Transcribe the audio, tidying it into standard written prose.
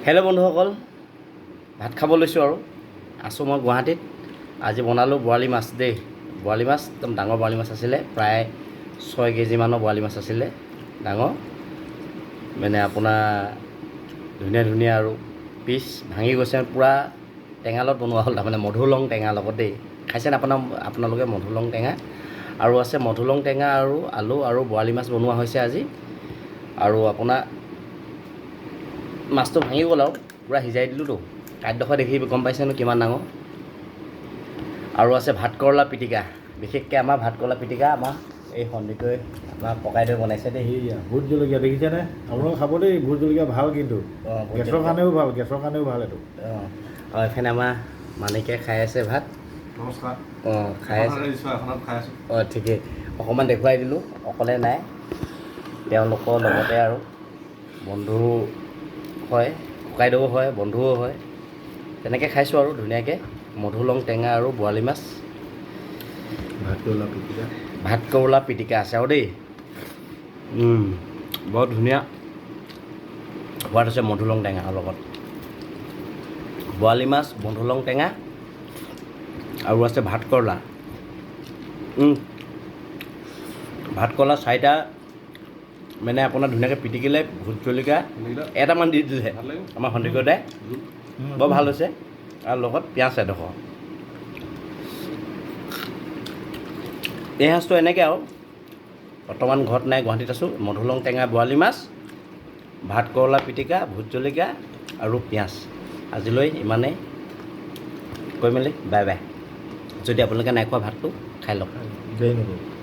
Hello' বন্ধুসকল, ভাত খাব লৈছোঁ আৰু আছোঁ মই গুৱাহাটীত। আজি বনালোঁ বৰালি মাছ দেই। বৰালি মাছ একদম ডাঙৰ বৰালি মাছ আছিলে, প্ৰায় 6 কেজিমানৰ বৰালি মাছ আছিলে, ডাঙৰ মানে আপোনাৰ ধুনীয়া ধুনীয়া আৰু পিচ ভাঙি গৈছে। পূৰা টেঙালত বনোৱা হ'ল, তাৰমানে মধুৰলং টেঙাৰ লগত দেই। খাইছেনে আপোনালোকে মধুৰলং টেঙা? আৰু আছে মধুৰলং টেঙা আৰু আলু আৰু বৰালি মাছ বনোৱা হৈছে আজি। আৰু আপোনাৰ মাছটো ভাঙি গ'ল আৰু পূৰা সিজাই দিলোঁতো। কাঁইটডোখৰ দেখি গম পাইছেনো কিমান ডাঙৰ। আৰু আছে ভাতকৰলা পিটিকা, বিশেষকৈ আমাৰ ভাতকৰলা পিটিকা আমাৰ এই সন্দিকৈ আমাৰ ককাইদেৱে বনাইছে দেই। এইয়া ভোট জলকীয়া দেখিছেনে? আপোনালোকে খাব দেই, ভোট জলকীয়া ভাল কিন্তু গেছৰ কাৰণেও ভাল, গেছৰ কাৰণেও ভাল এইটো। অঁ এইফালে আমাৰ মানিকে খাই আছে ভাত। নমস্কাৰ। অঁ খাই আছে। এখনত খাই আছোঁ। অঁ ঠিকেই, অকণমান দেখুৱাই দিলোঁ। অকলে নাই, তেওঁলোকৰ লগতে আৰু বন্ধু হয়, ককাইদেউ হয়, বন্ধুও হয়। তেনেকৈ খাইছোঁ আৰু ধুনীয়াকৈ মধুৰলং টেঙা আৰু বৰালি মাছ। ভাতকেৰেলা পিটিকা, ভাতকেৰেলা পিটিকা আছে আৰু দেই। বৰ ধুনীয়া সোৱাদ হৈছে মধুৰলং টেঙাৰ লগত। বৰালি মাছ, মধুৰলং টেঙা আৰু আছে ভাতকেৰেলা। ভাতকেৰেলা 4টা মানে আপোনাৰ ধুনীয়াকৈ পিটিকিলে, ভোট জলকীয়া এটামান দি দিলে আমাৰ সন্দিকৈদাই, বৰ ভাল হৈছে। আৰু লগত পিঁয়াজ এডোখৰ। এই সাঁজটো এনেকৈ আৰু বৰ্তমান ঘৰত নাই, গুৱাহাটীত আছোঁ। মধুৰলং টেঙা, বৰালি মাছ, ভাতকেৰেলা পিটিকা, ভোট জলকীয়া আৰু পিঁয়াজ। আজিলৈ ইমানেই কৈ মেলি বাই বাই। যদি আপোনালোকে নাই খোৱা ভাতটো খাই লওক। দেৰি নকৰোঁ।